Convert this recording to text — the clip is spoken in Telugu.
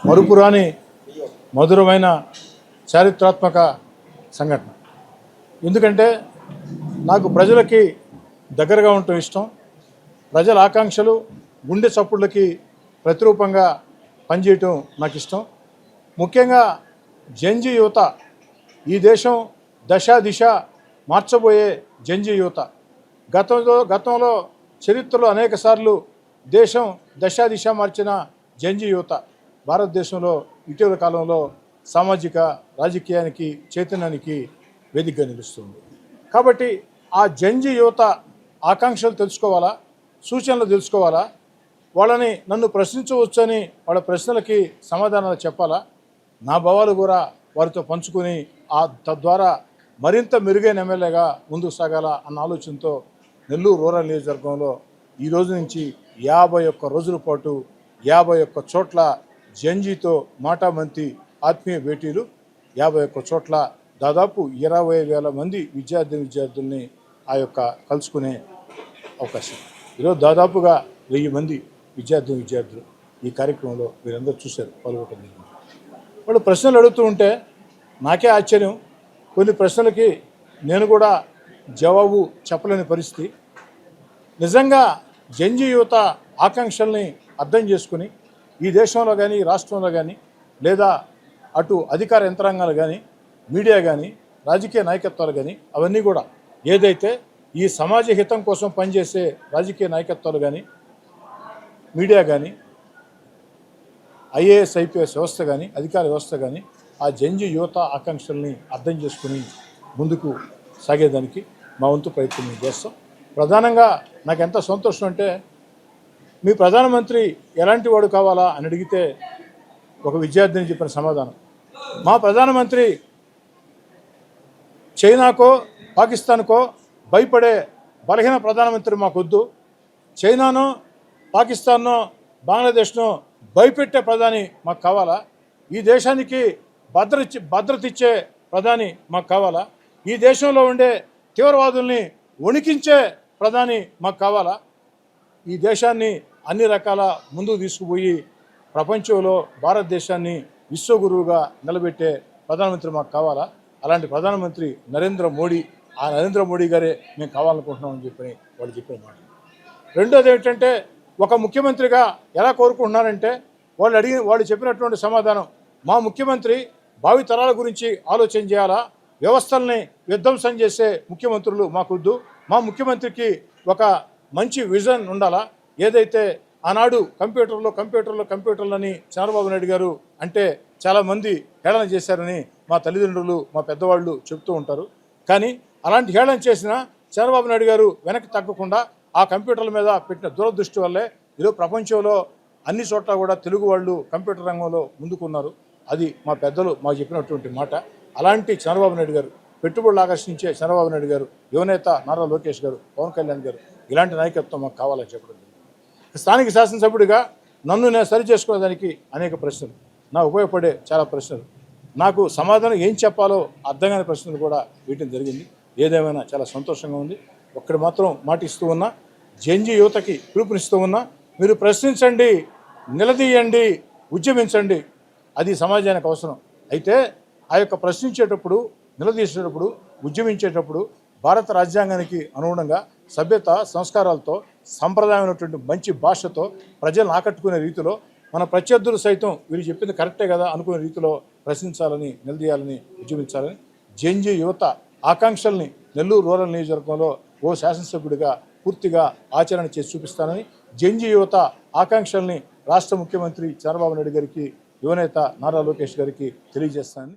మరుపురాని మధురమైన చారిత్రాత్మక సంఘటన. ఎందుకంటే నాకు ప్రజలకి దగ్గరగా ఉండటం ఇష్టం. ప్రజల ఆకాంక్షలు గుండె చప్పుళ్ళకి ప్రతిరూపంగా పనిచేయటం నాకు ఇష్టం. ముఖ్యంగా జంజీ యువత, ఈ దేశం దశ దిశ మార్చబోయే జంజీ యువత. గతంలో చరిత్రలో అనేక సార్లు దేశం దశ దిశ మార్చిన జంజీ యువత భారతదేశంలో ఇటీవల కాలంలో సామాజిక రాజకీయానికి చైతన్యానికి వేదికగా నిలుస్తుంది. కాబట్టి ఆ జంజీ యువత ఆకాంక్షలు తెలుసుకోవాలా, సూచనలు తెలుసుకోవాలా, వాళ్ళని నన్ను ప్రశ్నించవచ్చని వాళ్ళ ప్రశ్నలకి సమాధానాలు చెప్పాలా, నా భావాలు కూడా వారితో పంచుకొని తద్వారా మరింత మెరుగైన ఎమ్మెల్యేగా ముందుకు సాగాల అన్న ఆలోచనతో నెల్లూరు రూరల్ నియోజకవర్గంలో ఈ రోజు నుంచి 51 రోజుల పాటు 51 చోట్ల జంజీతో మాటామంతి ఆత్మీయ భేటీలు, 51 చోట్ల దాదాపు 20,000 మంది విద్యార్థుల్ని ఆ యొక్క కలుసుకునే అవకాశం. ఈరోజు దాదాపుగా 1000 మంది విద్యార్థులు ఈ కార్యక్రమంలో మీరందరూ చూశారు, పాల్గొంటుంది. వాళ్ళు ప్రశ్నలు అడుగుతూ ఉంటే నాకే ఆశ్చర్యం. కొన్ని ప్రశ్నలకి నేను కూడా జవాబు చెప్పలేని పరిస్థితి. నిజంగా జంజీ యువత ఆకాంక్షల్ని అర్థం చేసుకుని ఈ దేశంలో కానీ రాష్ట్రంలో కానీ లేదా అటు అధికార యంత్రాంగాలు కానీ మీడియా కానీ రాజకీయ నాయకత్వాలు కానీ అవన్నీ కూడా ఏదైతే ఈ సమాజ హితం కోసం పనిచేసే రాజకీయ నాయకత్వాలు కానీ మీడియా కానీ ఐఏఎస్ ఐపీఎస్ వ్యవస్థ కానీ అధికార వ్యవస్థ కానీ ఆ జంజీ యువత ఆకాంక్షల్ని అర్థం చేసుకుని ముందుకు సాగేదానికి మా వంతు ప్రయత్నం చేస్తాం. ప్రధానంగా నాకు ఎంత సంతోషం అంటే, మీ ప్రధానమంత్రి ఎలాంటి వాడు కావాలా అని అడిగితే ఒక విద్యార్థిని చెప్పిన సమాధానం, మా ప్రధానమంత్రి చైనాకో పాకిస్తాన్కో భయపడే బలహీన ప్రధానమంత్రి మాకొద్దు, చైనానో పాకిస్తాన్నో బంగ్లాదేశ్నో భయపెట్టే ప్రధాని మాకు కావాలా, ఈ దేశానికి భద్రత ఇచ్చే ప్రధాని మాకు కావాలా, ఈ దేశంలో ఉండే తీవ్రవాదుల్ని వణికించే ప్రధాని మాకు కావాలా, ఈ దేశాన్ని అన్ని రకాల ముందుకు తీసుకుపోయి ప్రపంచంలో భారతదేశాన్ని విశ్వగురువుగా నిలబెట్టే ప్రధానమంత్రి మాకు కావాలా, అలాంటి ప్రధానమంత్రి నరేంద్ర మోడీ, ఆ నరేంద్ర మోడీ గారే మేము కావాలనుకుంటున్నామని చెప్పి వాళ్ళు చెప్పిన మాట. రెండోది ఏంటంటే, ఒక ముఖ్యమంత్రిగా ఎలా కోరుకుంటున్నారంటే, వాళ్ళు చెప్పినటువంటి సమాధానం, మా ముఖ్యమంత్రి భావి తరాల గురించి ఆలోచన చేయాలా, వ్యవస్థల్ని విధ్వంసం చేసే ముఖ్యమంత్రులు మాకొద్దు, మా ముఖ్యమంత్రికి ఒక మంచి విజన్ ఉండాలా. ఏదైతే ఆనాడు కంప్యూటర్లని చంద్రబాబు నాయుడు గారు అంటే చాలామంది హేళన చేశారని మా తల్లిదండ్రులు మా పెద్దవాళ్ళు చెప్తూ ఉంటారు. కానీ అలాంటి హేళన చేసిన చంద్రబాబు నాయుడు గారు వెనక్కి తగ్గకుండా ఆ కంప్యూటర్ల మీద పెట్టిన దురదృష్టి వల్లే ఈరోజు ప్రపంచంలో అన్ని చోట్ల కూడా తెలుగు వాళ్ళు కంప్యూటర్ రంగంలో ముందుకున్నారు. అది మా పెద్దలు మాకు చెప్పినటువంటి మాట. అలాంటి చంద్రబాబు నాయుడు గారు, పెట్టుబడులు ఆకర్షించే చంద్రబాబు నాయుడు గారు, యువనేత నారా లోకేష్ గారు, పవన్ కళ్యాణ్ గారు, ఇలాంటి నాయకత్వం మాకు కావాలని చెప్పడం. స్థానిక శాసనసభ్యుడిగా నన్ను నేను సరి చేసుకునేదానికి అనేక ప్రశ్నలు, నాకు ఉపయోగపడే చాలా ప్రశ్నలు, నాకు సమాధానం ఏం చెప్పాలో అర్థం కాని ప్రశ్నలు కూడా వీటిని జరిగింది. ఏదేమైనా చాలా సంతోషంగా ఉంది. ఒక్కడి మాత్రం మాట ఇస్తూ ఉన్నా, జంజీ యువతకి పిలుపునిస్తూ ఉన్నా, మీరు ప్రశ్నించండి, నిలదీయండి, ఉద్యమించండి, అది సమాజానికి అవసరం. అయితే ఆ యొక్క ప్రశ్నించేటప్పుడు, నిలదీసేటప్పుడు, ఉద్యమించేటప్పుడు భారత రాజ్యాంగానికి అనుగుణంగా సభ్యత సంస్కారాలతో సంప్రదాయమైనటువంటి మంచి భాషతో ప్రజలను ఆకట్టుకునే రీతిలో మన ప్రత్యర్థులు సైతం వీళ్ళు చెప్పింది కరెక్టే కదా అనుకునే రీతిలో ప్రశ్నించాలని, నిలదీయాలని, ఉద్యమించాలని జంజీ యువత ఆకాంక్షల్ని నెల్లూరు రూరల్ నియోజకవర్గంలో ఓ శాసనసభ్యుడిగా పూర్తిగా ఆచరణ చేసి చూపిస్తానని, జంజీ యువత ఆకాంక్షల్ని రాష్ట్ర ముఖ్యమంత్రి చంద్రబాబు నాయుడు గారికి, యువనేత నారా లోకేష్ గారికి తెలియజేస్తానని